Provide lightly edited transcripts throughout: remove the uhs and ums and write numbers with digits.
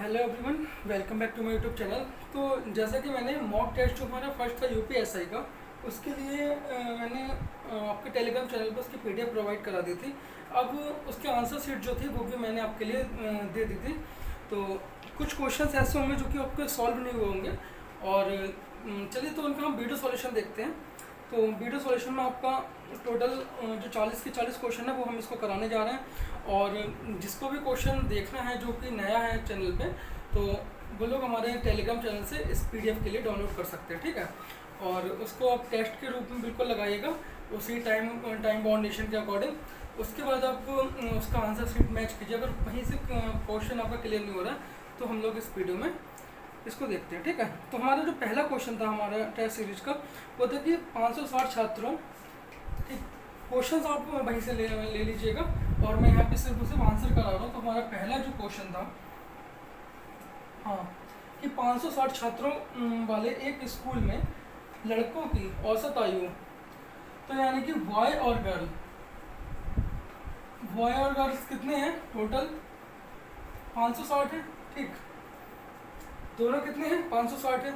Hello everyone, welcome back to my YouTube channel. तो जैसा कि मैंने मॉक टेस्ट जो हमारा फर्स्ट था यूपीएसआई का, उसके लिए मैंने आपके टेलीग्राम चैनल पर उसकी पीडीएफ प्रोवाइड करा दी थी। अब उसके आंसर शीट जो थी वो भी मैंने आपके लिए दे दी थी। तो कुछ क्वेश्चंस ऐसे होंगे जो कि आपके सॉल्व नहीं हुए होंगे, और चलिए तो उनका हम वीडियो सॉल्यूशन देखते हैं। तो वीडियो सॉल्यूशन में आपका टोटल जो 40 के 40 क्वेश्चन है वो हम इसको कराने जा रहे हैं। और जिसको भी क्वेश्चन देखना है जो कि नया है चैनल पे, तो वो लोग हमारे टेलीग्राम चैनल से इस पीडीएफ के लिए डाउनलोड कर सकते हैं, ठीक है। और उसको आप टेस्ट के रूप में बिल्कुल लगाइएगा, उसी टाइम बाउंडेशन के अकॉर्डिंग। उसके बाद आप उसका आंसर शीट मैच कीजिए। अगर वहीं से क्वेश्चन आपका क्लियर नहीं हो रहा है तो हम लोग इस वीडियो में इसको देखते हैं, ठीक है। तो हमारा जो पहला क्वेश्चन था हमारा टेस्ट सीरीज का, वो था कि 560 छात्रों, ठीक। क्वेश्चन आप वहीं से ले लीजिएगा, और मैं यहाँ पे सिर्फ आंसर करा रहा हूँ। तो हमारा पहला जो क्वेश्चन था, हाँ, कि 560 छात्रों वाले एक स्कूल में लड़कों की औसत आयु, तो यानी कि बॉय और गर्ल्स कितने हैं टोटल? 560 है, ठीक। दोनों कितने हैं? 560 है।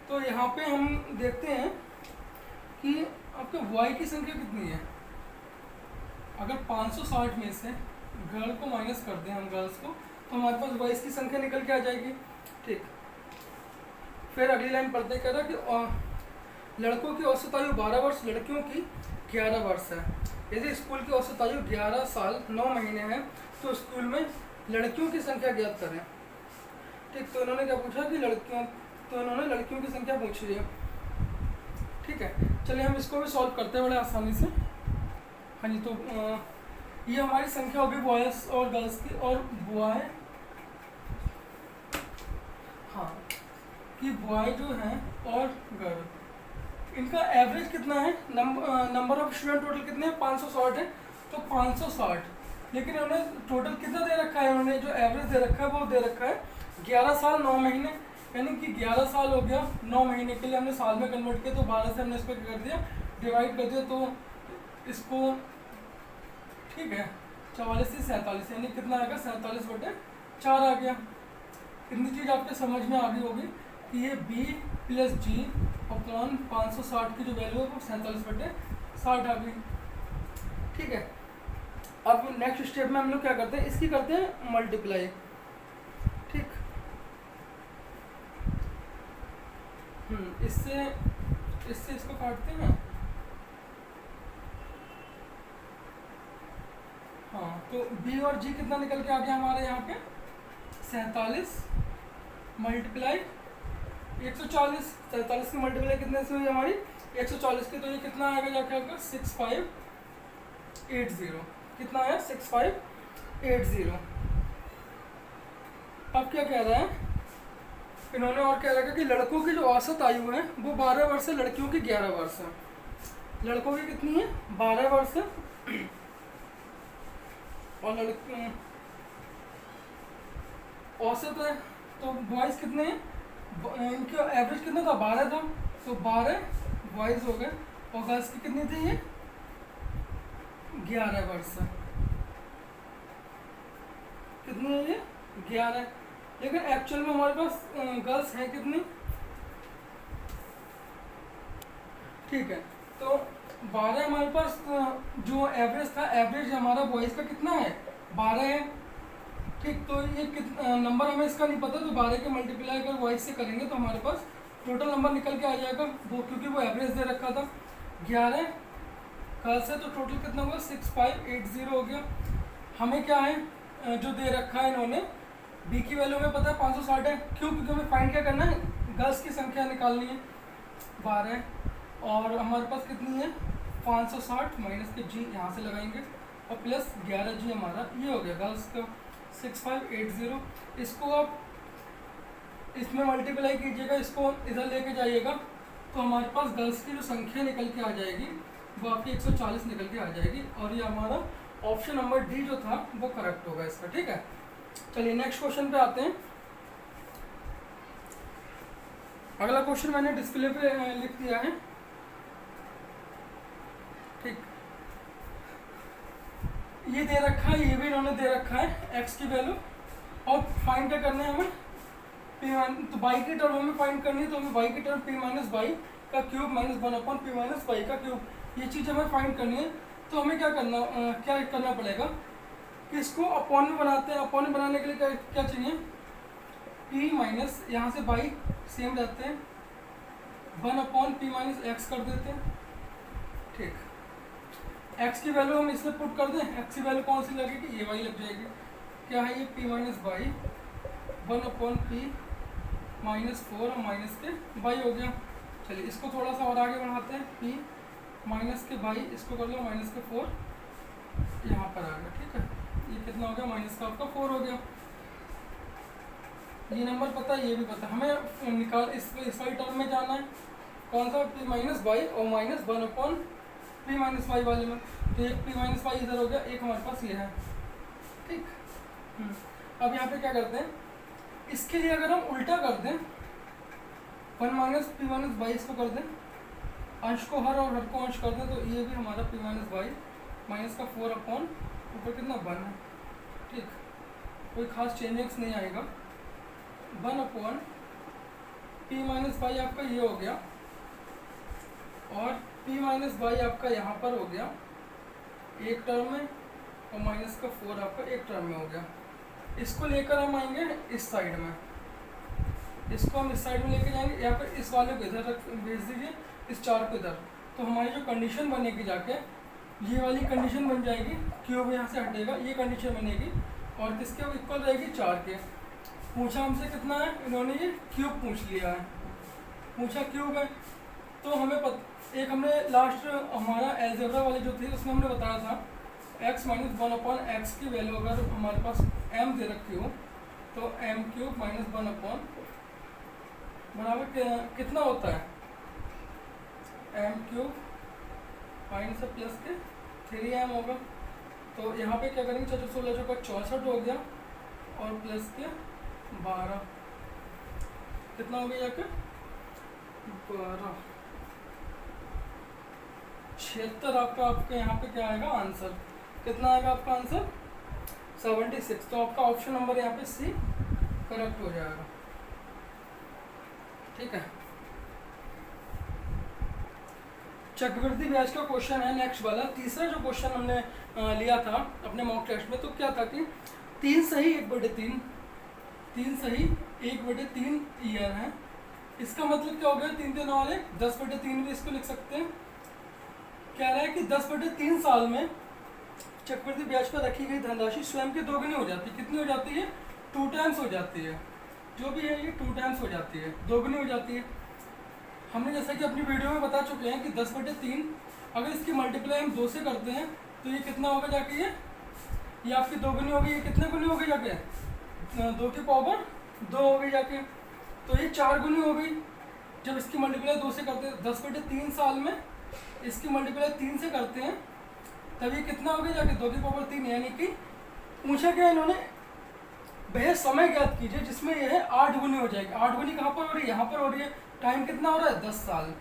तो यहाँ पे हम देखते हैं कि आपके वाई की संख्या कितनी है। अगर 560 में से गर्ल को माइनस कर दें हम, गर्ल्स को, तो हमारे पास वाइस की संख्या निकल के आ जाएगी, ठीक। फिर अगली लाइन पढ़ते कह रहा कि लड़कों की औसत आयु 12 वर्ष, लड़कियों की 11 वर्ष है। यदि स्कूल की औसत आयु 11 साल 9 महीने है, तो स्कूल में लड़कियों की संख्या ज्ञात करें, ठीक। तो इन्होंने क्या पूछा कि इन्होंने लड़कियों की संख्या पूछी है, ठीक है। चलिए हम इसको भी सॉल्व करते हैं बड़े आसानी से। हाँ जी, तो ये हमारी संख्या होगी बॉयज़ और गर्ल्स की, और बॉय, हाँ, कि बॉय जो हैं और गर्ल, इनका एवरेज कितना है? नंबर ऑफ स्टूडेंट टोटल कितने हैं? 560 है। तो 560, लेकिन इन्होंने टोटल कितना दे रखा है? इन्होंने जो एवरेज दे रखा है वो दे रखा है 11 साल 9 महीने, यानी कि 11 साल हो गया, 9 महीने के लिए हमने साल में कन्वर्ट किया, तो 12 से हमने इसको क्या कर दिया, डिवाइड कर दिया। तो इसको, ठीक है, 44 से 47, यानी कितना आएगा? 47/4 आ गया। इतनी चीज़ आपके समझ में आ गई होगी कि ये b प्लस जी अपॉन 560 की जो वैल्यू है वो 47/60 आ गई, ठीक है। अब नेक्स्ट स्टेप में हम लोग क्या करते हैं, इसकी करते हैं मल्टीप्लाई, ठीक। इससे इसको काटते हैं, हाँ। तो b और g कितना निकल के आ गया हमारे यहाँ पे? 47 मल्टीप्लाई 140। 47 की मल्टीप्लाई कितने से हुई हमारी? 140 की। तो ये कितना आएगा जाके आपका? 6580। कितना आया? 6580। अब क्या कह रहा है इन्होंने, और कह रहा है कि लड़कों की जो औसत आयु है वो 12 वर्ष है, लड़कियों की 11 वर्ष है। लड़कों की कितनी है? 12 वर्ष है, और लड़की औसत है। तो बॉयज़ कितने हैं? इनका एवरेज कितना था? 12 था, तो 12 बॉयज़ हो गए, और गर्ल्स की कितनी थी? ये 11 वर्ष है। कितनी है ये? 11। लेकिन एक्चुअल में हमारे पास गर्ल्स हैं कितनी? ठीक है, तो 12 हमारे पास जो एवरेज था, एवरेज हमारा बॉयज़ का कितना है? 12 है, ठीक। तो ये नंबर हमें इसका नहीं पता, तो 12 के मल्टीप्लाई अगर बॉयज़ से करेंगे तो हमारे पास टोटल नंबर निकल के आ जाएगा वो, क्योंकि वो एवरेज दे रखा था। 11 गर्ल्स है, तो टोटल कितना हुआ? 6580 हो गया। हमें क्या है जो दे रखा है इन्होंने, बी की वैल्यू में पता है 560 है। क्यों? क्योंकि हमें फाइंड क्या करना है? गर्ल्स की संख्या निकालनी है। 12, और हमारे पास कितनी है? 560 माइनस के जी यहाँ से लगाएंगे, और प्लस 11 जी हमारा ये हो गया गर्ल्स का 6580। इसको आप इसमें मल्टीप्लाई कीजिएगा, इसको इधर लेके जाइएगा, तो हमारे पास गर्ल्स की जो संख्या निकल के आ जाएगी वो आपकी 140 निकल के आ जाएगी, और ये हमारा ऑप्शन नंबर डी जो था वो करेक्ट होगा इसका, ठीक है। चलिए नेक्स्ट क्वेश्चन पे आते हैं। अगला क्वेश्चन मैंने डिस्प्ले पे लिख दिया है, ठीक। ये दे रखा है, ये भी इन्होंने दे रखा है, एक्स की वैल्यू और फाइंड क्या करना है हमें, पी माइनस, तो बाई की टर्म हमें फाइंड करनी है, तो हमें बाई की टर्म पी माइनस बाई का cube minus 1/p minus by का क्यूब, ये चीज़ हमें फाइंड करनी है। तो हमें क्या करना पड़ेगा कि इसको अपॉन में बनाते हैं। अपॉन में बनाने के लिए क्या चाहिए, p माइनस यहाँ से बाई सेम रहते हैं, 1/p माइनस एक्स कर देते हैं। ठीक, x की वैल्यू हम इसमें पुट कर दें, x की वैल्यू कौन सी लगेगी, ये वाली लग जाएगी। क्या है ये, p minus by 1/p minus 4 और माइनस के बाई हो गया। चलिए इसको थोड़ा सा और आगे बढ़ाते हैं, p माइनस के बाई, इसको कर लो माइनस के 4, यहाँ पर आ गया। ठीक है, ये कितना हो गया, माइनस का आपका 4 हो गया। ये नंबर पता है, ये भी पता, हमें निकाल इस वाली टर्म में जाना है, कौन सा, p माइनस बाई और माइनस 1/p माइनस वाई वाले में। तो एक p माइनस वाई इधर हो गया, एक हमारे पास ये है। ठीक, अब यहाँ पे क्या करते हैं, इसके लिए अगर हम उल्टा कर दें, 1 माइनस पी माइनस बाई इसको कर दें, अंश को हर और हर को अंश कर दें, तो ये भी हमारा p माइनस बाई माइनस का 4 अपॉन ऊपर कितना 1 है। ठीक, कोई खास चेंजेस नहीं आएगा। 1/p माइनस बाई आपका ये हो गया, और p माइनस बाई आपका यहाँ पर हो गया एक टर्म में, और माइनस का 4 आपका एक टर्म में हो गया। इसको लेकर हम आएंगे इस साइड में, इसको हम इस साइड में लेके जाएंगे, या फिर इस वाले को इधर भेज दीजिए, इस 4 को इधर। तो हमारी जो कंडीशन बनेगी जाके, ये वाली कंडीशन बन जाएगी, क्यूब यहाँ से हटेगा, ये कंडीशन बनेगी, और किसके इक्वल रहेगी, 4 के। पूछा हमसे कितना है, इन्होंने ये क्यूब पूछ लिया है, पूछा क्यूब है। तो हमें एक हमने लास्ट हमारा एल्जेब्रा वाली जो थी उसमें हमने बताया था, x माइनस 1/x की वैल्यू अगर हमारे पास m दे रखी हो, तो m क्यूब माइनस 1 बराबर कितना होता है, m क्यूब माइनस प्लस के 3m होगा। तो यहाँ पे क्या करेंगे, 4 16 का 64 हो गया, और प्लस के 12, कितना हो गया यहाँ पे 12, 76 आपका यहाँ पे क्या आएगा आंसर, कितना आएगा आपका आंसर 76। तो आपका ऑप्शन नंबर यहाँ पे सी करेक्ट हो जाएगा। ठीक है, चक्रवृद्धि ब्याज का क्वेश्चन है नेक्स्ट वाला, तीसरा जो क्वेश्चन हमने लिया था अपने मॉक टेस्ट में। तो क्या था कि 3 सही 1/3, 3 सही 1/3 ईयर है। इसका मतलब क्या हो गया, 3 3 वाले 10/3 भी इसको लिख सकते हैं। कह रहा है कि 10/3 साल में चक्रवृद्धि ब्याज पर रखी गई धनराशि स्वयं के दोगुनी हो जाती है। कितनी हो जाती है, 2 टाइम्स हो जाती है, जो भी है ये 2 टाइम्स हो जाती है, दोगुनी हो जाती है। हमने जैसा कि अपनी वीडियो में बता चुके हैं कि 10/3 अगर इसकी मल्टीप्लाई हम 2 से करते हैं तो ये कितना होगा जाके, ये आपकी दोगुनी होगी, ये कितने गुनी होगी जाके, 2 की पावर 2 हो गई जाके, तो ये 4 गुनी हो गई। जब इसकी मल्टीप्लाई 2 से करते हैं, 10/3 साल में इसकी मल्टीप्लाई 3 से करते हैं, तब ये कितना हो गया जाके 2 की पावर 3, यानी कि पूछा क्या इन्होंने, वह समय ज्ञात कीजिए जिसमें यह 8 गुनी हो जाएगी। 8 गुनी कहाँ पर हो रही है, यहाँ पर हो रही है। टाइम कितना हो रहा है, 10 साल।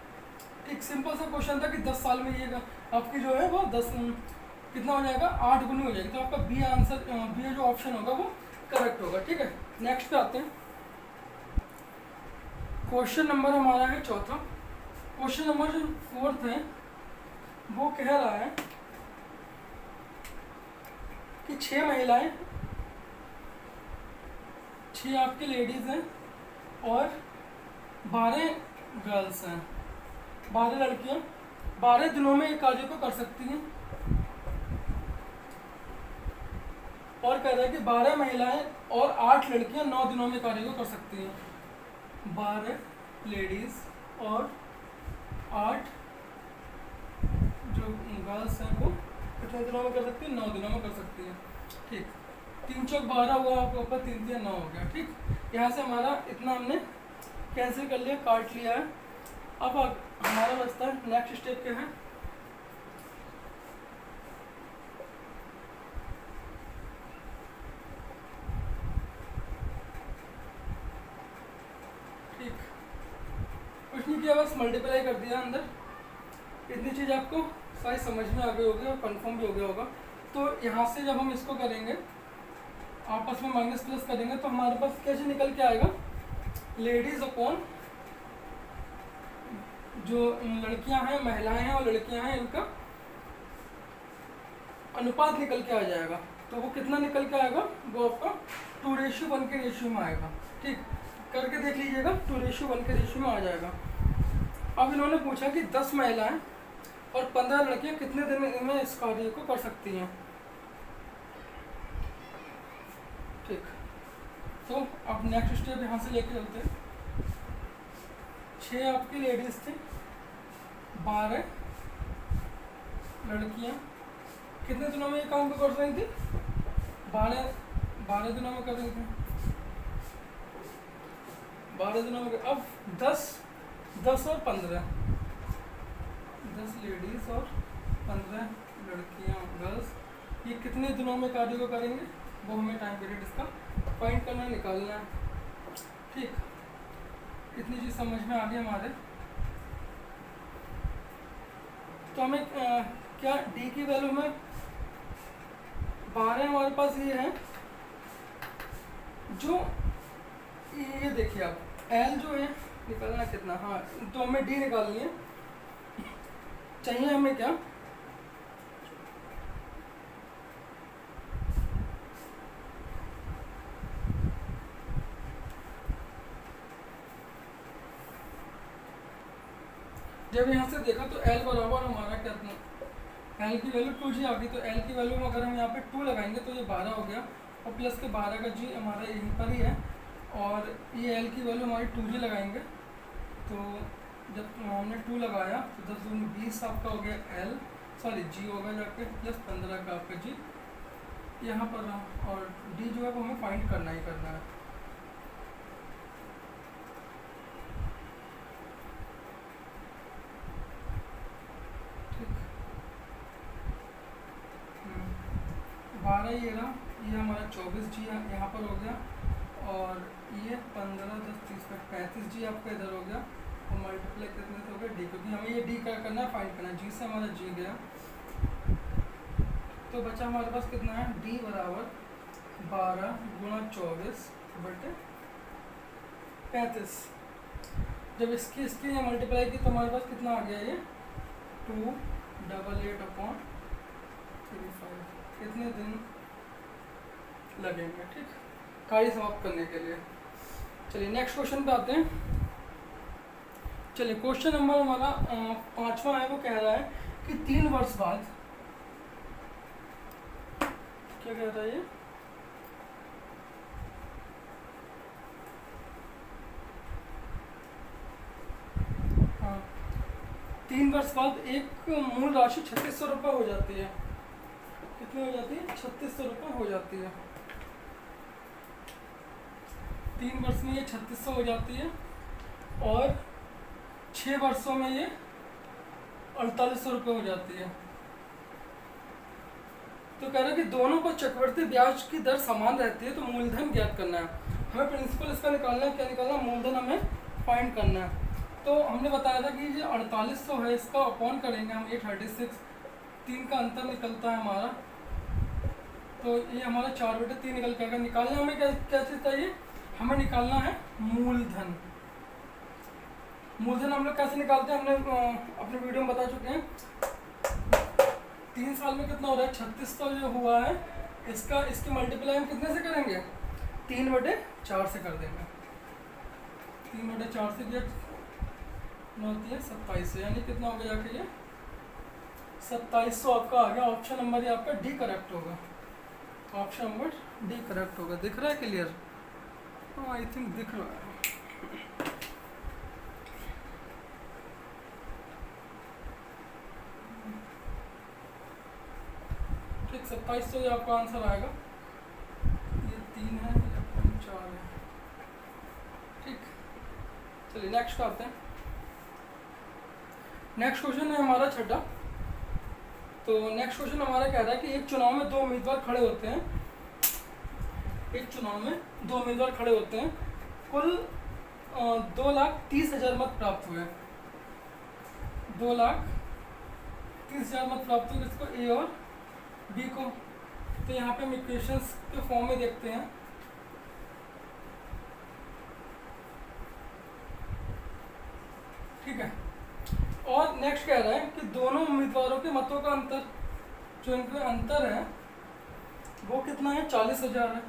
एक सिंपल सा क्वेश्चन था कि 10 साल में ये आपकी जो है वो 10 कितना हो जाएगा, 8 गुनी हो जाएगी। तो आपका बी आंसर, बी जो ऑप्शन होगा वो करेक्ट होगा। ठीक है, नेक्स्ट पे आते हैं। क्वेश्चन नंबर हमारा है चौथा। क्वेश्चन नंबर जो 4th है वो कह रहा है कि 6 महिलाएं, 6 आपके लेडीज हैं और 12 गर्ल्स हैं, 12 लड़कियां 12 दिनों में एक कार्य को कर सकती हैं। और कह रहा है कि 12 महिलाएं और 8 लड़कियां 9 दिनों में कार्य को कर सकती हैं। 12 लेडीज और 8 जो गर्ल्स हैं वो कितने दिनों में कर सकती है, 9 दिनों में कर सकती है। ठीक, 3 चौक 12 हुआ, आपके ऊपर 3 3 9 हो गया। ठीक, यहाँ से हमारा इतना हमने कैंसिल कर लिया, काट लिया है। अब हमारा बचता है नेक्स्ट स्टेप क्या है, ठीक कुछ नहीं किया, बस मल्टीप्लाई कर दिया अंदर। इतनी चीज़ आपको सारी समझ में आ गई होगी और कंफर्म भी हो गया होगा। तो यहाँ से जब हम इसको करेंगे आपस में माइनस प्लस करेंगे तो हमारे पास कैसे निकल के आएगा, लेडीज अपॉन जो लड़कियां हैं, महिलाएं हैं और लड़कियां हैं, इनका अनुपात निकल के आ जाएगा। तो वो कितना निकल के आएगा, वो आपका 2:1 के रेशियो में आएगा। ठीक, करके देख लीजिएगा, 2:1 के रेशियो में आ जाएगा। अब इन्होंने पूछा कि 10 महिलाएं और 15 लड़कियां कितने दिन में इस कार्य को कर सकती हैं। ठीक, तो अब नेक्स्ट स्टेप यहाँ से लेके चलते हैं। 6 आपकी लेडीज थी, 12 लड़कियां कितने दिनों में ये काम को कर रही थी, 12 दिनों में कर रही थी, 12 दिनों में। अब 10 और 15, 10 लेडीज और 15 लड़कियां गर्ल्स, ये कितने दिनों में कार्य को करेंगे, वो हमें टाइम पीरियड इसका फाइंड करना, निकालना है। ठीक, इतनी चीज़ समझ में आ गई हमारे। तो हमें क्या डी की वैल्यू में 12 हमारे पास ये है, जो ये देखिए आप एल जो है निकालना कितना, हाँ तो हमें डी निकालनी है। चाहिए हमें क्या, जब यहाँ से देखा तो L बराबर हमारा कितना, L की वैल्यू 2G आ गई। तो L की वैल्यू में अगर हम यहाँ पे 2 लगाएंगे तो ये 12 हो गया, और प्लस के 12 का G हमारा यहीं पर ही है, और ये L की वैल्यू हमारी 2G लगाएंगे। तो जब हमने 2 लगाया तो 10 दूनी 20 आपका हो गया L, सॉरी G होगा जाके, प्लस 15 का आपका G यहाँ पर रहा, और D जो है वो हमें फाइंड करना ही करना है। ठीक, 12 ये रहा, ये हमारा 24G यहाँ पर हो गया, और ये 15 10 30 का 35G आपका इधर हो गया, और मल्टीप्लाई कितने से हो गया D, क्योंकि हमें ये D क्या करना है, फाइंड करना है। G से हमारा G गया, तो बचा हमारे पास कितना है, D बराबर 12 गुणा 24 बटे 35। जब इसकी मल्टीप्लाई की तो हमारे पास कितना आ गया, ये 288/35। कितने दिन लगेंगे, ठीक, कार्य समाप्त करने के लिए। चलिए नेक्स्ट क्वेश्चन पे आते हैं। चलिए क्वेश्चन नंबर हमारा 5वां है, वो कह रहा है कि 3 वर्ष बाद, क्या कह रहा है ये, हाँ 3 वर्ष बाद एक मूल राशि 3600 रुपये हो जाती है। कितनी हो जाती है, 3600 रुपये हो जाती है। 3 वर्ष में ये 3600 हो जाती है, और 6 वर्षों में ये 4800 रुपये हो जाती है। तो कह रहा है कि दोनों को चक्रवृद्धि ब्याज की दर समान रहती है, तो मूलधन ज्ञात करना है हमें। प्रिंसिपल इसका निकालना है, क्या निकालना, मूलधन हमें फाइंड करना है। तो हमने बताया था कि ये 4800 है, इसका अपॉन करेंगे हम 836, 3 का अंतर निकलता है हमारा, तो ये हमारा 4/3 निकल के आएगा। निकालना हमें क्या चीज़ चाहिए, हमें निकालना है मूलधन। मूलधन हम लोग कैसे निकालते हैं, हमने अपने वीडियो में बता चुके हैं। 3 साल में कितना हो रहा है, 3600 जो हुआ है, इसकी मल्टीप्लाई हम कितने से करेंगे, 3/4 से कर देंगे। 3/4 से किया होती है 2700, यानी कितना हो गया जाके, ये 2700 आपका आ गया। ऑप्शन नंबर ये आपका डी करेक्ट होगा, ऑप्शन नंबर डी करेक्ट होगा। दिख रहा है क्लियर, हाँ आई थिंक दिख रहा है। ठीक, 2700 ये आपका आंसर आएगा। ये 3 है, ये 4 है। ठीक, चलिए नेक्स्ट आते हैं। नेक्स्ट क्वेश्चन है हमारा 6ठा। तो नेक्स्ट क्वेश्चन हमारा कह रहा है कि एक चुनाव में 2 उम्मीदवार खड़े होते हैं, एक चुनाव में 2 उम्मीदवार खड़े होते हैं, कुल 2,30,000 मत प्राप्त हुए। 2,30,000 मत प्राप्त हुए, किसको, ए और बी को। तो यहाँ पे हम इक्वेशंस के फॉर्म में देखते हैं। ठीक है, और नेक्स्ट कह रहा है कि दोनों उम्मीदवारों के मतों का अंतर, जो इनका अंतर है वो कितना है, 40,000 है।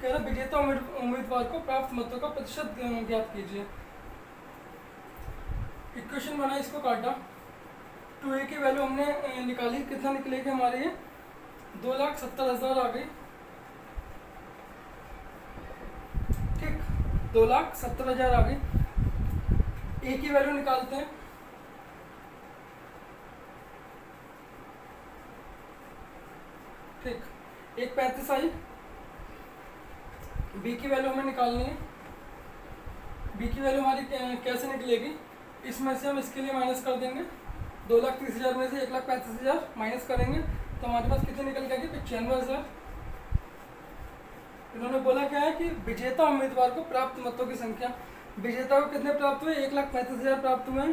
कह रहा विजेता उम्मीदवार को प्राप्त मतों का प्रतिशत ज्ञात कीजिए। इक्वेशन बना, इसको काटा, 2a की वैल्यू हमने निकाली, कितना निकलेगी हमारे ये 2,70,000 आ गई। ठीक, 2,70,000 आ गई। a की वैल्यू निकालते हैं, ठीक, 1,35 आई। b की वैल्यू हमें निकालनी है। b की वैल्यू हमारी कैसे निकलेगी, इसमें से हम इसके लिए माइनस कर देंगे, 2,30,000 में से 1,35,000 माइनस करेंगे तो हमारे पास कितने निकल जाएगी, 95,000। इन्होंने बोला क्या है कि विजेता उम्मीदवार को प्राप्त मतों की संख्या, विजेता को कितने प्राप्त हुए, 1,35,000 प्राप्त हुए,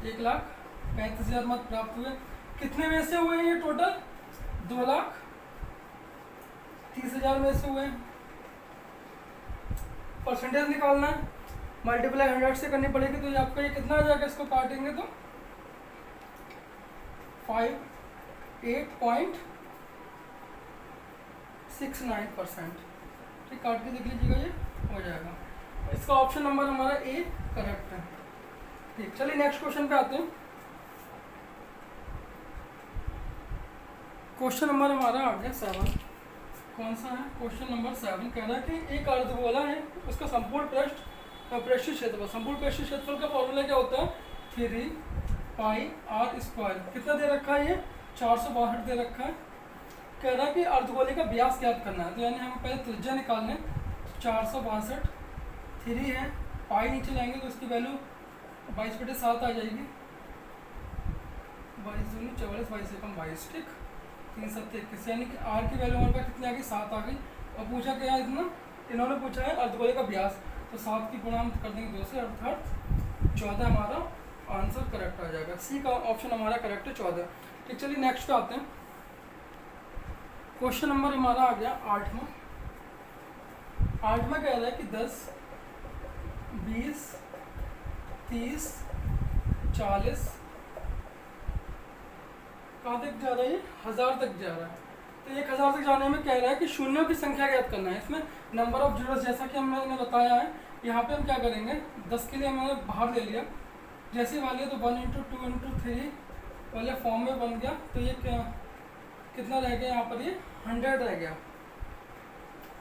1,35,000 मत प्राप्त हुए। कितने में से हुए ये टोटल, 2,30,000 में से हुए। परसेंटेज निकालना है, मल्टीप्लाई 100 से करनी पड़ेगी, तो ये आपका ये कितना आ जाएगा, इसको काटेंगे तो 58.69%। ठीक, काट के देख लीजिएगा, ये हो जाएगा। इसका ऑप्शन नंबर हमारा ए करेक्ट है। ठीक, चलिए नेक्स्ट क्वेश्चन पे आते हैं। क्वेश्चन नंबर हमारा आ गया 7। कौन सा है, क्वेश्चन नंबर 7 कह रहा है कि एक अर्धगोला है, उसका संपूर्ण पृष्ठीय क्षेत्रफल, संपूर्ण पृष्ठीय क्षेत्रफल का फॉर्मूला क्या होता है, 3πr²। कितना दे रखा है ये, 462 दे रखा है। कह रहा है कि अर्धगोले का व्यास ज्ञात करना है, तो यानी हम पहले त्रिज्या निकालने, 462, 3 है, पाई नीचे लाएंगे तो उसकी वैल्यू 22/7 आ जाएगी, 22 दूनी 44, 22 एकम 22। ठीक, 3 7 21, यानी कि आर की वैल्यू हमारे पास कितनी आ गई, 7 आ गई। और पूछा क्या है इतना, इन्होंने पूछा है अर्धगोले का व्यास, तो 7 की गुणा हम कर देंगे 2 से, अर्थात 14 हमारा आंसर करेक्ट आ जाएगा। सी का ऑप्शन हमारा करेक्ट है, 14। ठीक, चलिए नेक्स्ट पे आते हैं। क्वेश्चन नंबर हमारा आ गया 8वां। 8वां कह रहा है कि 10, 20, 30, 40, कहाँ तक जा रहा है, ये 1000 तक जा रहा है। तो 1000 तक जाने में कह रहा है कि शून्यों की संख्या ज्ञात करना है। इसमें नंबर ऑफ जीरोस, जैसा कि हमने बताया है, यहाँ पे हम क्या करेंगे, 10 के लिए हमने बाहर ले लिया, जैसे ही वाले तो 1 × 2 × 3 वाले फॉर्म में बन गया। तो ये कितना रह गया यहाँ पर, ये 100 रह गया।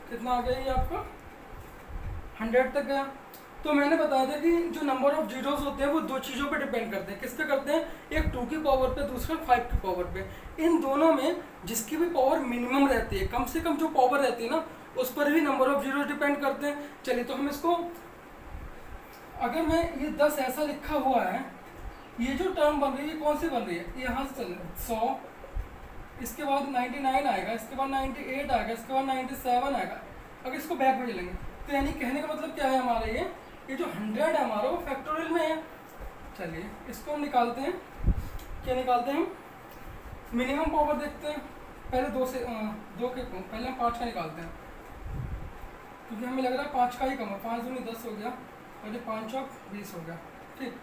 कितना आ गया ये आपका, 100 तक गया। तो मैंने बताया था कि जो नंबर ऑफ जीरोस होते हैं वो दो चीज़ों पे डिपेंड करते हैं। किस पे करते हैं, एक 2 की पावर पे, दूसरा 5 की पावर पे। इन दोनों में जिसकी भी पावर मिनिमम रहती है, कम से कम जो पावर रहती है ना, उस पर भी नंबर ऑफ जीरोस डिपेंड करते हैं। चलिए, तो हम इसको, अगर मैं ये 10 ऐसा लिखा हुआ है, ये जो टर्म बन रही है कौन सी बन रही है, यहाँ से चल 100, इसके बाद 99 आएगा, इसके बाद 98 आएगा, इसके बाद 97 आएगा। अगर इसको बैक में चलेंगे तो यानी कहने का मतलब क्या है हमारा, ये जो 100 है हमारा वो फैक्टोरियल में है। चलिए इसको हम निकालते हैं, क्या निकालते हैं, मिनिमम पावर देखते हैं। पहले 2 के पहले हम 5 का निकालते हैं, क्योंकि हमें लग रहा है 5 का ही कम है। 5 दूनी 10 हो गया, और ये 5 चौक 20 हो गया। ठीक,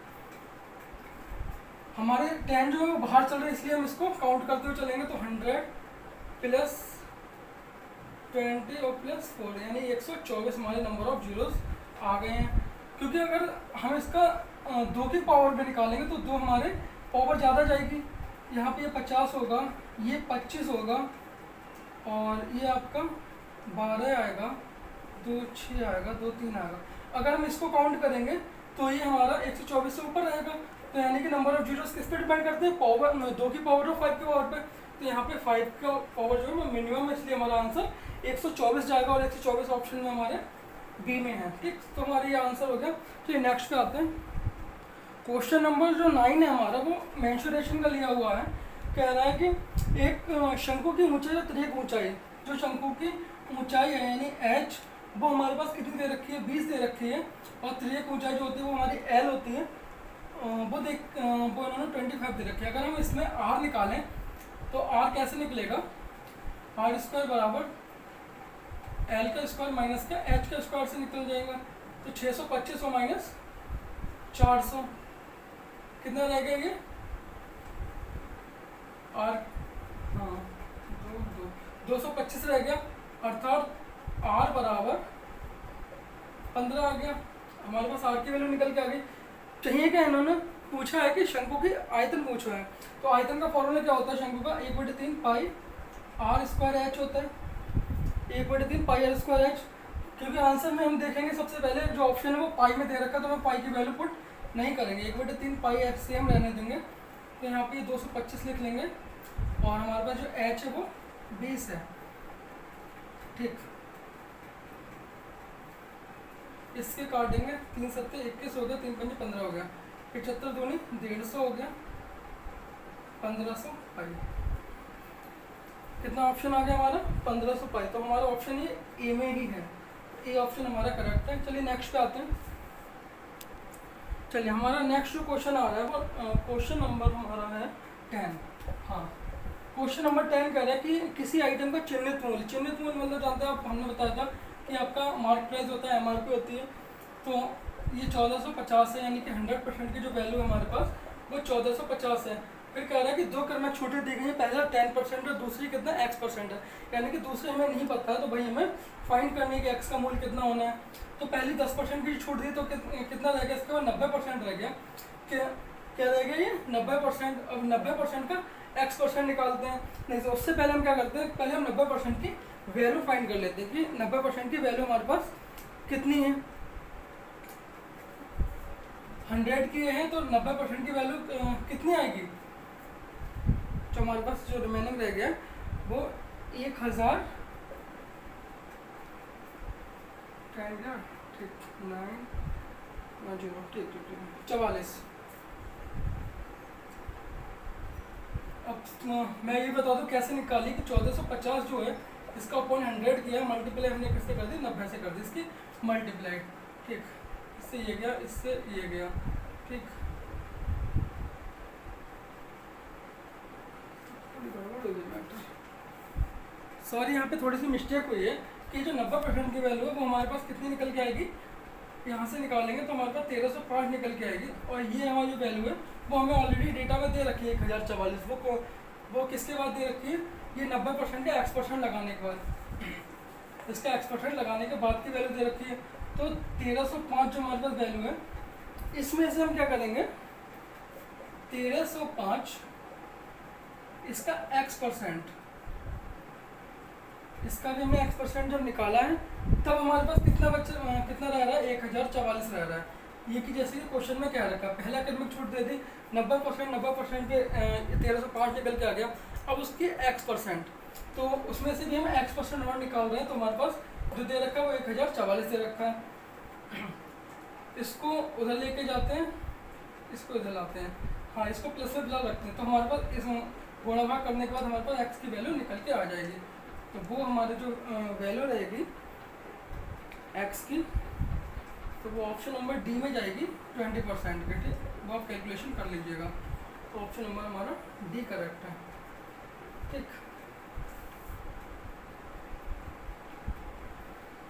हमारे 10 जो है वो बाहर चल रहे हैं, इसलिए हम इसको काउंट करते हुए चलेंगे। तो 100 + 20 और +4 यानी 124 हमारे नंबर ऑफ जीरोस आ गए हैं। क्योंकि अगर हम इसका 2 की पावर में निकालेंगे तो 2 हमारे पावर ज़्यादा जाएगी। यहाँ पे ये 50 होगा, ये 25 होगा, और ये आपका 12 आएगा, 2 6 आएगा, 2 3 आएगा। अगर हम इसको काउंट करेंगे तो ये हमारा 124 से ऊपर रहेगा। तो यानी कि नंबर ऑफ जीरोस किस पे डिपेंड करते हैं, पावर, 2 की पावर और 5 की पावर पे। तो यहाँ पे 5 का पावर जो है मिनिमम है, इसलिए हमारा आंसर 124 जाएगा, और 124 ऑप्शन में हमारे बी में है। ठीक, तो हमारा ये आंसर हो गया। तो ये नेक्स्ट पे आते हैं। क्वेश्चन नंबर जो 9 है हमारा, वो मेंसुरेशन का लिया हुआ है। कह रहा है कि एक शंकु की ऊंचाई और त्रिक ऊंचाई, जो शंकु की ऊंचाई है यानी h, वो हमारे पास कितनी दे रखी है, 20 दे रखी है, और त्रिक ऊंचाई जो होती है वो हमारी l होती है। वो वो इन्होंने 25 दे रखे हैं। अगर हम इसमें आर निकालें तो आर कैसे निकलेगा, आर स्क्वायर बराबर एल का स्क्वायर माइनस का एच का स्क्वायर से निकल जाएगा। तो 625 माइनस 400 कितना रहेगा ये आर, हाँ 225 रह गया, अर्थात आर बराबर 15 आ गया। हमारे पास आर की वैल्यू निकल के आ गई। चाहिए क्या, इन्होंने पूछा है कि शंकु की आयतन पूछा है, तो आयतन का फॉर्मूला क्या होता है शंकु का, 1/3 पाई आर स्क्वायर एच होता है, 1/3 पाई आर स्क्वायर एच। क्योंकि आंसर में हम देखेंगे सबसे पहले जो ऑप्शन है वो पाई में दे रखा है, तो हम पाई की वैल्यू पुट नहीं करेंगे, 1/3 पाई एच से हम रहने देंगे। तो यहाँ पे 225 लिख लेंगे और हमारे पास जो एच है वो 20 है। ठीक, इसके काट देंगे, 3 सत्ते 21 हो गया, 3 पंजे 15 हो गया, 75 दूनी 150 हो गया, 1500 पाई। कितना ऑप्शन आ गया हमारा 1500 पाई। तो हमारा ऑप्शन ये ए में ही है, ए ऑप्शन हमारा करेक्ट है। चलिए नेक्स्ट पे आते हैं। चलिए हमारा नेक्स्ट जो क्वेश्चन आ रहा है वो क्वेश्चन नंबर हमारा है 10। हाँ, क्वेश्चन नंबर 10 कह रहा है कि किसी आइटम का चिन्हित मूल्य, चिन्हित मूल्य मतलब जानते हैं आप, हमने बताया था कि आपका मार्क प्राइस होता है, एमआरपी होती है। तो ये 1450 है, यानी कि 100% की जो वैल्यू है हमारे पास वो 1450 है। फिर कह रहा है कि दो क्रम छूटें दी गई हैं, पहला 10% और दूसरी कितना x% है, यानी कि दूसरे हमें नहीं पता है, तो भाई हमें फाइंड करने की x का मूल्य कितना होना है। तो पहली 10% की छूट दी तो कितना रह गया, इसके बाद 90% रह गया। क्या रह गया ये 90%। अब 90% का x% निकालते हैं, नहीं तो उससे पहले हम क्या करते हैं, पहले हम 90% की वैल्यू फाइंड कर लेते हैं कि 90% की वैल्यू हमारे पास कितनी है। 100 की है तो 90% की वैल्यू कितनी आएगी, जो हमारे पास जो रिमेनिंग रह गया वो 1000 ठीक 44। अब मैं ये बता दूं कैसे निकाली कि 1450 जो है इसका अपॉन 100 किया, मल्टीप्लाई हमने किससे कर दी, 90 से कर दी इसकी मल्टीप्लाई। ठीक, इससे ये गया, इससे ये गया। ठीक, सॉरी यहाँ पे थोड़ी सी मिस्टेक हुई है कि जो 90% की वैल्यू है वो हमारे पास कितनी निकल के आएगी, यहाँ से निकालेंगे तो हमारे पास 1305 निकल के आएगी। और ये हमारी जो वैल्यू है वो हमें ऑलरेडी डेटा में दे रखी है 1044। वो किसके बाद दे रखी है, ये 90% का x% लगाने के बाद, इसका x% लगाने के बाद की वैल्यू दे रखी है। तो 1305 जो हमारे पास वैल्यू है, इसमें से हम क्या करेंगे, 1305 इसका x%, इसका भी हमने x% जब निकाला है तब हमारे पास कितना कितना रह रहा है, 1044 रह रहा है। ये कि जैसे कि क्वेश्चन में क्या रखा, पहला क्रमिक छूट दे दी 90% पे 1305 निकल के आ गया। अब उसकी x%, तो उसमें से भी हम x% और निकाल रहे हैं, तो हमारे पास जो दे रखा है वो 1044 दे रखा है। इसको उधर लेके जाते हैं, इसको इधर लाते हैं, हाँ इसको प्लस में बिला रखते हैं, तो हमारे पास इस गुणा भाग करने के बाद हमारे पास x की वैल्यू निकल के आ जाएगी। तो वो हमारी जो वैल्यू रहेगी x की, तो वो ऑप्शन नंबर डी में जाएगी 20% की। ठीक, वो आप कैलकुलेशन कर लीजिएगा। तो ऑप्शन नंबर हमारा डी करेक्ट है। ठीक,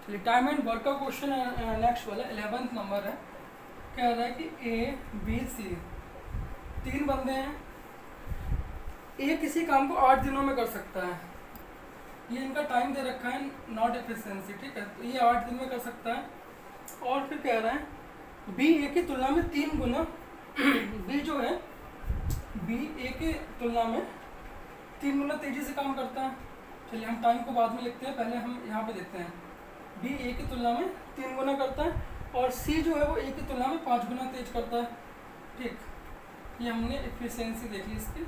चलिए टाइम एंड वर्क का क्वेश्चन नेक्स्ट वाला 11th नंबर है। कह रहा है कि ए बी सी 3 बंदे हैं, ए किसी काम को 8 दिनों में कर सकता है, ये इनका टाइम दे रखा है नॉट एफिशिएंसी। ठीक है, तो ये 8 दिन में कर सकता है। और फिर कह रहा है बी ए की तुलना में 3 गुना बी जो है बी ए की तुलना में 3 गुना तेज़ी से काम करता है। चलिए हम टाइम को बाद में लिखते हैं, पहले हम यहाँ पे देखते हैं। बी ए की तुलना में 3 गुना करता है और सी जो है वो ए की तुलना में 5 गुना तेज करता है। ठीक, ये हमने एफिशिएंसी देख ली इसकी,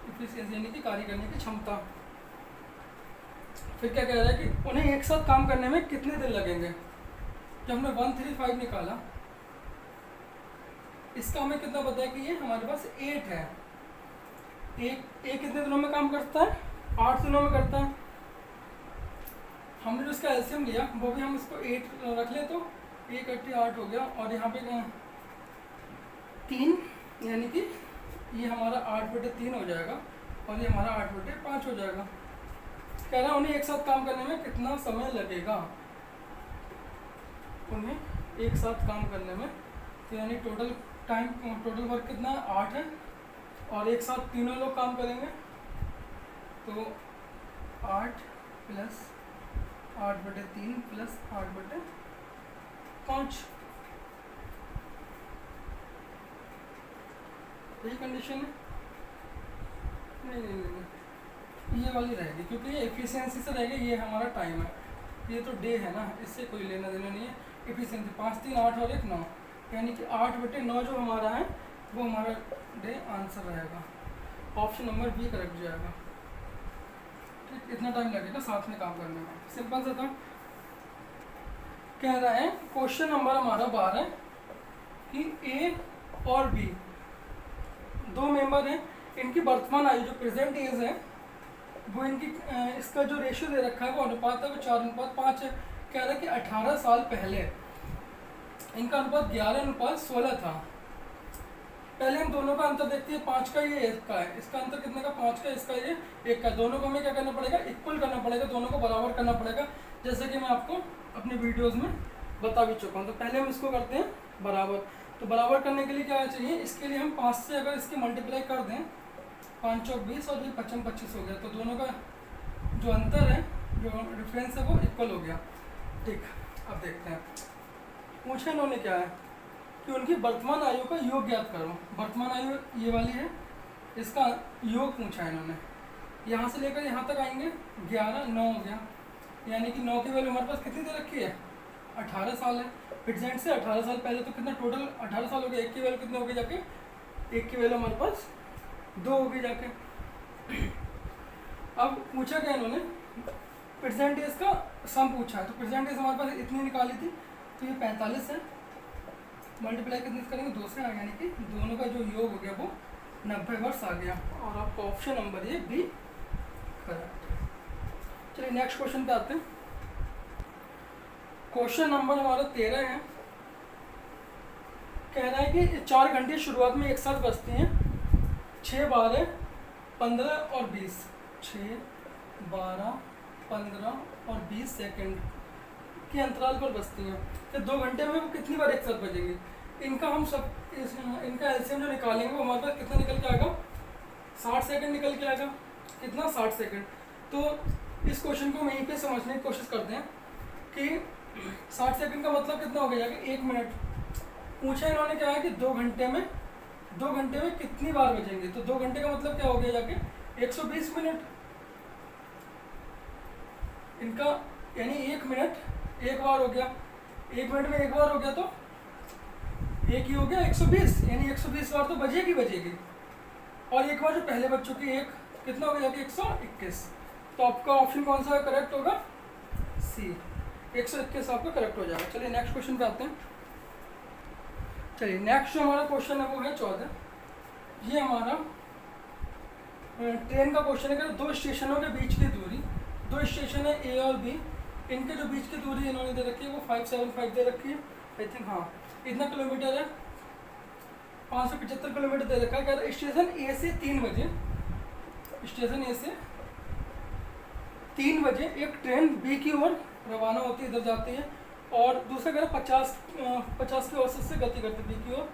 एफिशिएंसी यानी कि कार्य करने की क्षमता। फिर क्या कह रहा है कि उन्हें एक साथ काम करने में कितने दिन लगेंगे। जब हमने 135 निकाला, इसका हमें कितना पता है कि ये हमारे पास 8 है। एक कितने दिनों में काम करता है, 8 दिनों में करता है। हमने जो इसका एलसीएम लिया वो भी हम इसको 8 रख ले, तो 1 8 8 हो गया। और यहाँ पे 3, यानी कि ये हमारा 8/3 हो जाएगा और ये हमारा 8/5 हो जाएगा। कह रहा है उन्हें एक साथ काम करने में कितना समय लगेगा, उन्हें एक साथ काम करने में, तो यानी टोटल टाइम, टोटल वर्क कितना है 8 है, और एक साथ तीनों लोग काम करेंगे तो 8 + 8/3 + 8/5, यही कंडीशन है। नहीं, ये वाली रहेगी क्योंकि ये एफिशिएंसी से रहेगा, ये हमारा टाइम है, ये तो डे है ना, इससे कोई लेना देना नहीं है। एफिशिएंसी 5, 3, 8 और 1, 9, यानी कि 8/9 जो हमारा है वो हमारा डे आंसर रहेगा। ऑप्शन नंबर बी करेक्ट जाएगा। ठीक, इतना टाइम लगेगा साथ में काम करने में, सिंपल सा था। कह रहा है क्वेश्चन नंबर हमारा 12 कि ए और बी दो मेंबर हैं, इनकी वर्तमान आयु जो प्रेजेंट एज है वो इनकी इसका जो रेशियो दे रखा है वो अनुपात है वो 4:5 है। कह रहा है कि 18 साल पहले इनका अनुपात 11:16 था। पहले हम दोनों का अंतर देखते हैं, 5 का ये 1 का है, इसका अंतर कितने का 5 का, इसका ये 1 का। दोनों को हमें क्या करना पड़ेगा, इक्वल करना पड़ेगा, दोनों को बराबर करना पड़ेगा, जैसे कि मैं आपको अपने वीडियोज़ में बता भी चुका हूँ। तो पहले हम इसको करते हैं बराबर। तो बराबर करने के लिए क्या चाहिए, इसके लिए हम 5 से अगर इसकी मल्टीप्लाई कर दें, 5 चौक 20 और ये 55 25 हो गया, तो दोनों का जो अंतर है, जो डिफरेंस है वो इक्वल हो गया। ठीक, अब देखते हैं पूछा इन्होंने क्या है कि उनकी वर्तमान आयु का योग ज्ञात करो। वर्तमान आयु ये वाली है, इसका योग पूछा है इन्होंने। यहाँ से लेकर यहाँ तक आएंगे 11, 9 हो गया, यानी कि 9 की वैल्यू हमारे पास कितनी दे रखी है, 18 साल है। प्रेजेंट से 18 साल पहले तो कितना टोटल 18 साल हो गया, 1 की वैल्यू कितनी हो गई जाके, 1 की वैल्यू हमारे पास 2 हो गई जाके। अब पूछा क्या इन्होंने, प्रेजेंट एज का सम पूछा है, तो प्रेजेंट एज हमारे पास इतनी निकाली थी, तो ये 45 है, मल्टीप्लाई कितने से करेंगे 2 से, यानी कि दोनों का जो योग हो गया वो 90 वर्ष आ गया, और आपका ऑप्शन नंबर ये बी करेक्ट। चलिए नेक्स्ट क्वेश्चन पे आते हैं। क्वेश्चन नंबर हमारा 13 है। कह रहा है कि 4 घंटे शुरुआत में एक साथ बजती हैं, 6, 12, 15 और 20, 6, 12, 15 और 20 सेकंड के अंतराल पर बजती हैं। तो 2 घंटे में वो कितनी बार एक साथ बजेंगी, इनका हम सब इनका एलसीएम जो निकालेंगे वो हमारे पास कितना निकल के आएगा, 60 सेकंड निकल के आएगा। कितना, 60 सेकंड। तो इस क्वेश्चन को हम यहीं पे समझने की कोशिश करते हैं कि 60 सेकंड का मतलब कितना हो गया, 1 मिनट। पूछा इन्होंने क्या है कि 2 घंटे में कितनी बार बजेंगे, तो 2 घंटे का मतलब क्या हो गया जाके 120 मिनट इनका, यानी 1 मिनट 1 बार हो गया, 1 मिनट में 1 बार हो गया तो 1 ही हो गया, 120, यानी 120 बार तो बजेगी। और एक बार जो पहले बज चुकी है, 1 कितना हो गया, 121। तो आपका ऑप्शन कौन सा करेक्ट होगा, सी, 121 आपका करेक्ट हो जाएगा। चलिए नेक्स्ट क्वेश्चन पे आते हैं। चलिए नेक्स्ट जो हमारा क्वेश्चन है वो है 14। ये हमारा ट्रेन का क्वेश्चन है कि 2 स्टेशनों के बीच की दूरी, 2 स्टेशन है ए और बी, इनके जो बीच की दूरी इन्होंने दे रखी है वो 575 दे रखी है, आई थिंक, हाँ इतना किलोमीटर है, 575 किलोमीटर दे रखा है। कह रहा स्टेशन ए से 3 बजे, स्टेशन ए से 3 बजे एक ट्रेन बी की ओर रवाना होती है, इधर जाती है, और दूसरा कह रहा 50 की औसत से गति करती है बी की ओर।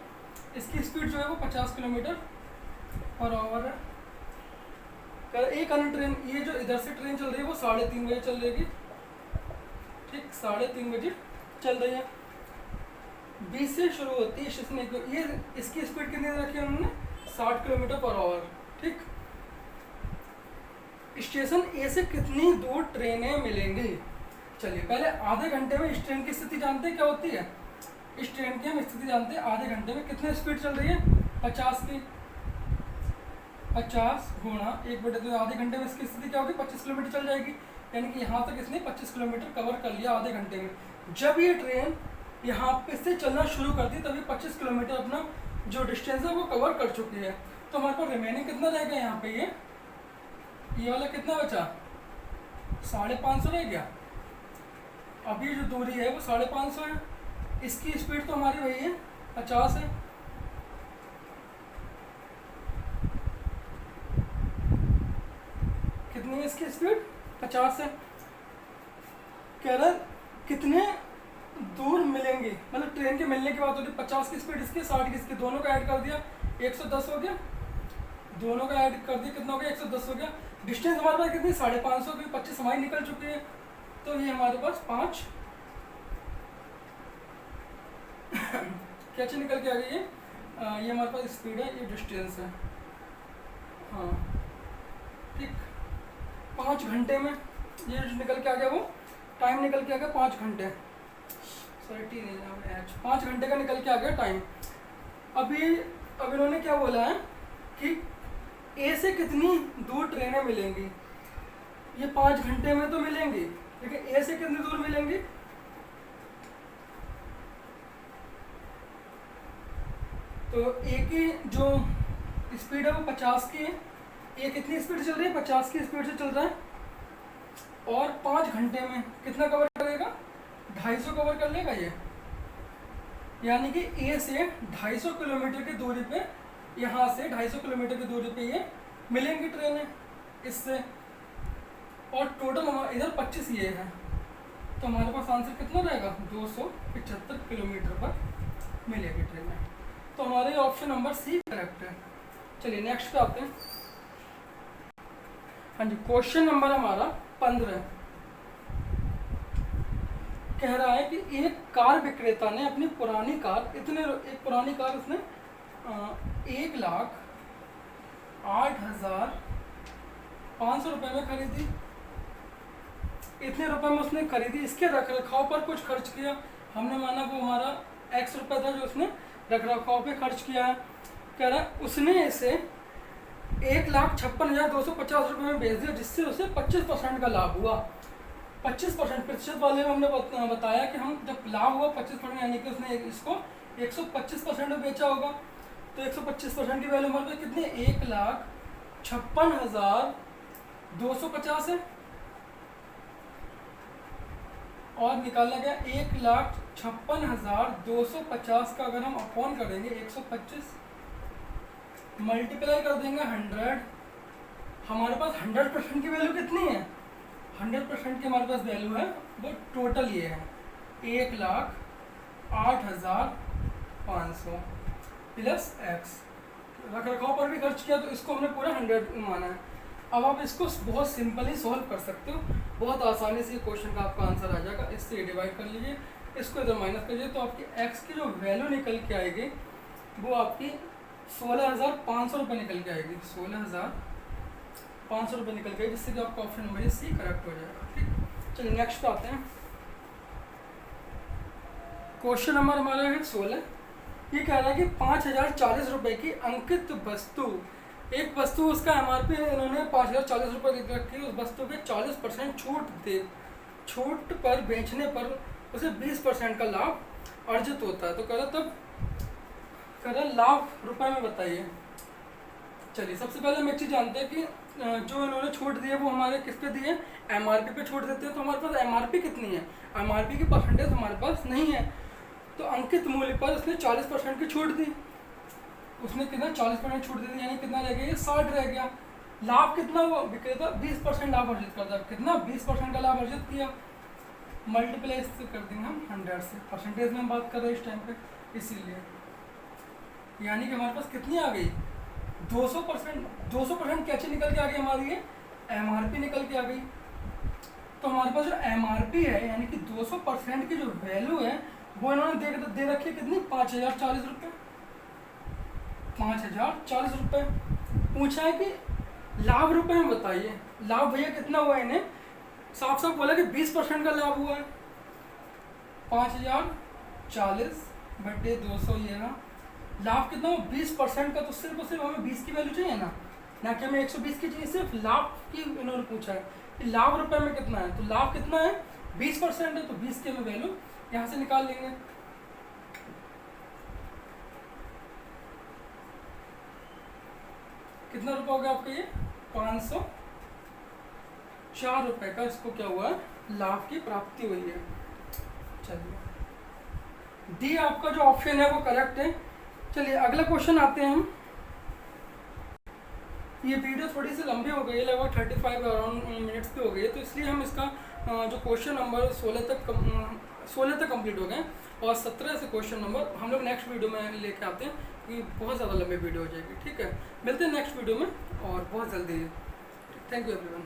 इसकी स्पीड जो है वो 50 किलोमीटर पर आवर है। कह रहा एक अन्य ट्रेन, ये जो इधर से ट्रेन चल रही है वो 3:30 बजे चल रही, ठीक 3:30 बजे चल रही है, बी से शुरू होती है स्टेशन एक, ये इसकी स्पीड कितनी रखी है उन्होंने, 60 किलोमीटर पर आवर, ठीक। स्टेशन ए से कितनी दूर ट्रेनें मिलेंगी। चलिए पहले आधे घंटे में इस ट्रेन की स्थिति जानते हैं क्या होती है, इस ट्रेन की हम स्थिति जानते हैं, आधे घंटे में कितने स्पीड चल रही है, 50 की, 50 गुणा 1/2, आधे घंटे में इसकी स्थिति क्या होगी, 25 किलोमीटर चल जाएगी, यानी कि यहाँ तक इसने 25 किलोमीटर कवर कर लिया आधे घंटे में। जब ये ट्रेन यहाँ पे से चलना शुरू करती तभी 25 किलोमीटर अपना जो डिस्टेंस है वो कवर कर चुकी है। तो हमारे पास रिमेनिंग कितना रहेगा यहाँ पे, ये वाला कितना बचा, 550 रह गया। अब ये जो दूरी है वो 550 है, इसकी स्पीड तो हमारी वही है 50 है, 50 है। कह रहा है कितने दूर मिलेंगे, मतलब ट्रेन के मिलने की बात होती है। 50 की स्पीड इसकी, 60 की इसकी, दोनों का ऐड कर दिया 110 हो गया, दोनों का ऐड कर दिया कितना हो गया 110 हो गया। डिस्टेंस हमारे पास कितनी 550 की, 25 हमारी निकल चुकी है, तो ये हमारे पास 5 क्या चीज़ निकल के आ गई है, ये हमारे पास स्पीड है, ये डिस्टेंस है। हाँ ठीक, 5 घंटे में ये निकल के आ गया, वो टाइम निकल के आ गया 5 घंटे, सॉरी टी नहीं एच, 5 घंटे का निकल के आ गया टाइम। अभी अब इन्होंने क्या बोला है कि ए से कितनी दूर ट्रेनें मिलेंगी, ये 5 घंटे में तो मिलेंगी, लेकिन ए से कितनी दूर मिलेंगी, तो ए की जो स्पीड है वो 50 की है, ए कितनी स्पीड चल रही है 50 की स्पीड से चल रहा है, और 5 घंटे में कितना कवर करेगा 250 कवर कर लेगा ये, यानी कि ए से 250 किलोमीटर की दूरी पे, यहाँ से 250 किलोमीटर की दूरी पे ये मिलेंगी ट्रेनें इससे, और टोटल हमारा इधर 25 ये है, तो हमारे पास आंसर कितना रहेगा 275 किलोमीटर पर मिलेगी ट्रेनें। तो हमारे ऑप्शन नंबर सी करेक्ट है। चलिए नेक्स्ट पे आते हैं। हाँ जी, क्वेश्चन नंबर हमारा 15 कह रहा है कि एक कार विक्रेता ने अपनी पुरानी कार एक पुरानी कार उसने 1,08,500 रुपये में खरीदी, इतने रुपए में उसने खरीदी, इसके रख रखाव पर कुछ खर्च किया, हमने माना वो हमारा x रुपये था जो उसने रख रखाव पे खर्च किया है। कह रहा है उसने इसे 1,56,250 रुपये में बेच दिया, जिससे उसे 25% का लाभ हुआ। 25% प्रतिशत वाले में हमने बताया कि हम जब लाभ हुआ 25%, यानी कि उसने इसको 125% में बेचा होगा, तो 125% की वैल्यू हमारे पास कितनी 1,56,250 है, और निकालना गया 1,56,250 का अगर हम अपॉन करेंगे 125 मल्टीप्लाई कर देंगे 100, हमारे पास 100% की वैल्यू कितनी है, 100% की हमारे पास वैल्यू है वो टोटल ये है 1,08,500 प्लस एक्स, रख रखाव पर भी खर्च किया तो इसको हमने पूरा 100 माना है। अब आप इसको बहुत सिंपली सॉल्व कर सकते हो, बहुत आसानी से क्वेश्चन का आपका आंसर आ जाएगा। इससे डिवाइड कर लीजिए, इसको इधर माइनस करिए, तो आपकी एक्स की जो वैल्यू निकल के आएगी वो आपकी 16,500 रुपये निकल के आएगी, 16,500 रुपये निकल के आएगी, जिससे कि आपका ऑप्शन नंबर सी करेक्ट हो जाएगा। ठीक, चलिए नेक्स्ट पे आते हैं। क्वेश्चन नंबर हमारा है 16। ये कह रहा है कि 5,040 रुपये की अंकित वस्तु, एक वस्तु उसका एमआरपी इन्होंने 5,040 रुपये दे रखी है, उस वस्तु पे 40% छूट पर बेचने पर उसे 20% का लाभ अर्जित होता है। तो कह रहा तब कह रहा लाभ रुपए में बताइए। चलिए सबसे पहले हम एक चीज़ जानते हैं कि जो इन्होंने छूट दी है वो हमारे किस पे दी है, एमआरपी पे छूट देते हैं। तो हमारे पास एमआरपी कितनी है, एमआरपी की परसेंटेज हमारे पास नहीं है, तो अंकित मूल्य पर उसने 40% की छूट दी, उसने कितना 40% छूट दी, यानी कितना रह गया, ये 60 रह गया। लाभ कितना हुआ, विक्रेता 20% लाभ अर्जित करता है, कितना 20% का लाभ अर्जित किया, मल्टीप्लाई कर देंगे हम 100 से, परसेंटेज में हम बात कर रहे हैं इस टाइम पे, इसीलिए यानी कि हमारे पास कितनी आ गई 200%। 200% कैसे निकल के आ गई हमारी, ये एमआरपी निकल के आ गई। तो हमारे पास जो एमआरपी है यानी कि 200% की जो वैल्यू है वो इन्होंने दे रखी है कितनी, 5,040 रुपये, 5,040 रुपये। पूछा है कि लाभ रुपए में बताइए, लाभ भैया कितना हुआ, इन्हें साफ साफ बोला कि 20% का लाभ हुआ है, 5,040 बटे 200 ये ना, लाभ कितना हो 20% का, तो सिर्फ और सिर्फ हमें 20 की वैल्यू चाहिए ना कि हमें 120 की चाहिए, सिर्फ लाभ की इन्होंने पूछा है कि लाभ रुपए में कितना है, तो लाभ कितना है 20% है, तो 20 की हमें वैल्यू यहाँ से निकाल लेंगे। कितना रुपये हो गया आपका, ये 504 रुपये का इसको क्या हुआ है, लाभ की प्राप्ति हुई है। चलिए डी आपका जो ऑप्शन है वो करेक्ट है। चलिए अगला क्वेश्चन आते हैं हम। ये वीडियो थोड़ी सी लंबी हो गई है, लगभग 35 अराउंड मिनट्स की हो गई है, तो इसलिए हम इसका जो क्वेश्चन नंबर 16 तक कंप्लीट हो गए और 17 से क्वेश्चन नंबर हम लोग नेक्स्ट वीडियो में लेके आते हैं, क्योंकि बहुत ज़्यादा लंबी वीडियो हो जाएगी। ठीक है, मिलते हैं नेक्स्ट वीडियो में और बहुत जल्दी। Thank you everyone.